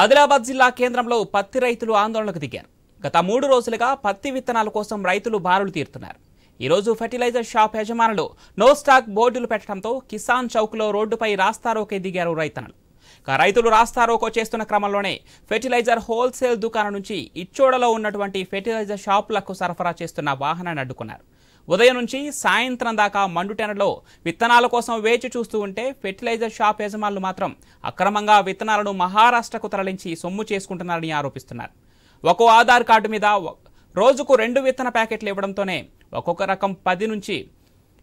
ఆదిలాబాద్ జిల్లా కేంద్రంలో పత్తి రైతులు ఆందోళనకు దిగారు. గత 3 రోజులుగా పత్తి విత్తనాల కోసం రైతులు బారులు తీరుతున్నారు. ఈ రోజు ఫెర్టిలైజర్ షాప్ యజమానులు నో స్టాక్ బోర్డులు పెట్టడంతో కిసాన్ చౌక్లో రోడ్డుపై రాస్తారోకే దిగారు రైతన్నలు. రైతులు రాస్తారోకో చేస్తున్న క్రమంలోనే ఫెర్టిలైజర్ హోల్సేల్ దుకాణం నుంచి ఇచ్చోడలో ఉన్నటువంటి ఫెర్టిలైజర్ షాపులకు సరఫరా చేస్తున్న వాహనాన్ని అడ్డుకున్నారు. ఉదయం నుంచి సాయంత్రం దాకా మండుటెనలో విత్తనాల కోసం వేచి చూస్తూ ఉంటే ఫెర్టిలైజర్ షాప్ యజమానులు మాత్రం అక్రమంగా విత్తనాలను మహారాష్ట్రకు తరలించి సొమ్ము చేసుకుంటున్నారని ఆరోపిస్తున్నారు. ఒక్కో ఆధార్ కార్డు మీద రోజుకు 2 విత్తన ప్యాకెట్లు ఇవ్వడంతోనే ఒక్కొక్క రకం 10 నుంచి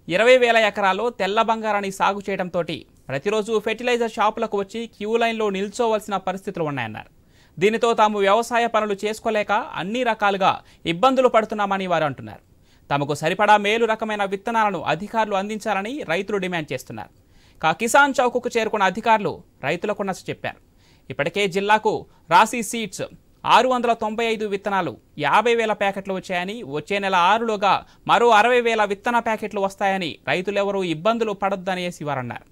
20,000 ఎకరాల్లో తెల్ల బంగారాన్ని సాగు చేయడంతో ప్రతిరోజు ఫెర్టిలైజర్ షాపులకు వచ్చి క్యూ లైన్లో నిల్చోవలసిన పరిస్థితులు ఉన్నాయన్నారు. దీనితో తాము వ్యవసాయ పనులు చేసుకోలేక అన్ని రకాలుగా ఇబ్బందులు పడుతున్నామని వారు అంటున్నారు. తమకు సరిపడా మేలు రకమైన విత్తనాలను అధికారులు అందించాలని రైతులు డిమాండ్ చేస్తున్నారు. కిసాన్ చౌక్కు చేరుకున్న అధికారులు రైతులకు నచ్చ చెప్పారు. ఇప్పటికే జిల్లాకు రాశి సీడ్స్ 695 విత్తనాలు 50,000 ప్యాకెట్లు వచ్చాయని, వచ్చే నెల 6లోగా మరో 60,000 విత్తన ప్యాకెట్లు వస్తాయని రైతులెవరూ ఇబ్బందులు పడొద్దనేసి వారన్నారు.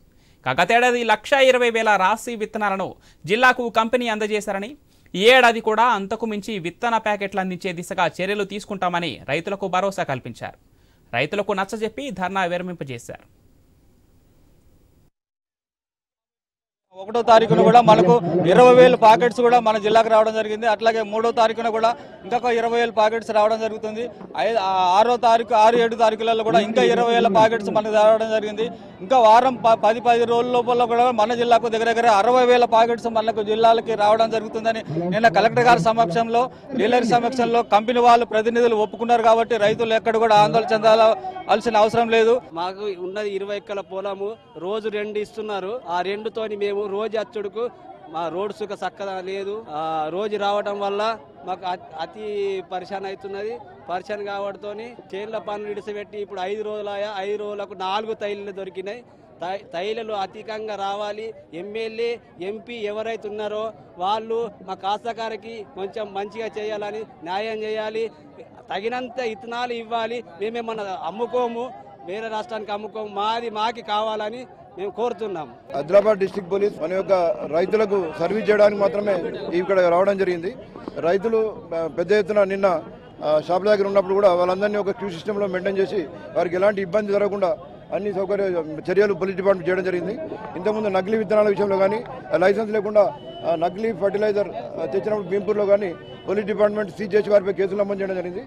గతేడాది 120,000 రాశి విత్తనాలను జిల్లాకు కంపెనీ అందజేశారని, ఈ ఏడాది కూడా అంతకు మించి విత్తన ప్యాకెట్లు అందించే దిశగా చర్యలు తీసుకుంటామని రైతులకు భరోసా కల్పించారు. రైతులకు నచ్చజెప్పి ధర్నా విరమింపజేశారు. 1వ తారీఖున కూడా మనకు 20,000 ప్యాకెట్స్ కూడా మన జిల్లాకు రావడం జరిగింది. అట్లాగే 3వ తారీఖున కూడా ఇంకొక 20,000 ప్యాకెట్స్ రావడం జరుగుతుంది. 6వ తారీఖు 6-7 తారీఖులలో కూడా ఇంకా 20,000 ప్యాకెట్స్ మనకు రావడం జరిగింది. ఇంకా వారం 10 రోజుల లోపల కూడా మన జిల్లాకు దగ్గర 60,000 ప్యాకెట్స్ మనకు జిల్లాలకి రావడం జరుగుతుందని నిన్న కలెక్టర్ గారి సమక్షంలో, డీలర్ సమక్షంలో కంపెనీ వాళ్ళు ప్రతినిధులు ఒప్పుకున్నారు. కాబట్టి రైతులు ఎక్కడ కూడా ఆందోళన చెందాల్సిన అవసరం లేదు. మాకు ఉన్నది 20 ఎకరాల పొలము, రోజు 2 ఇస్తున్నారు. ఆ 2తోని మేము రోజు అచ్చుడుకు మా రోడ్ సుఖ చక్కగా లేదు. రోజు రావడం వల్ల మాకు అతి పరిశాన్ అవుతున్నది. పరిశాన్ కావడంతో చేనుల పనులు ఇడిసిపెట్టి ఇప్పుడు 5 రోజులయా, 5 రోజులకు 4 తైలీలు దొరికినాయి. తైలలు అధికంగా రావాలి. ఎమ్మెల్యే, ఎంపీ ఎవరైతే ఉన్నారో వాళ్ళు మా కాస్తకారికి కొంచెం మంచిగా చేయాలని, న్యాయం చేయాలి. తగినంత ఇత్తనాలు ఇవ్వాలి. మేమేమన్నా అమ్ముకోము, వేరే రాష్ట్రానికి అమ్ముకోము. మాకి కావాలని మేము కోరుతున్నాం. ఆదిలాబాద్ డిస్ట్రిక్ట్ పోలీస్ మన యొక్క రైతులకు సర్వీస్ చేయడానికి మాత్రమే ఇక్కడ రావడం జరిగింది. రైతులు పెద్ద ఎత్తున నిన్న షాప్ దగ్గర ఉన్నప్పుడు కూడా వాళ్ళందరినీ ఒక క్యూ సిస్టంలో మెయింటైన్ చేసి వారికి ఎలాంటి ఇబ్బంది జరగకుండా అన్ని చర్యలు పోలీస్ డిపార్ట్మెంట్ చేయడం జరిగింది. ఇంతకుముందు నకిలీ విత్తనాల విషయంలో కానీ, లైసెన్స్ లేకుండా నకిలీ ఫర్టిలైజర్ తెచ్చినప్పుడు భీంపూర్లో కానీ పోలీస్ డిపార్ట్మెంట్ సీజ్ చేసి వారిపై కేసులు నమోదు చేయడం జరిగింది.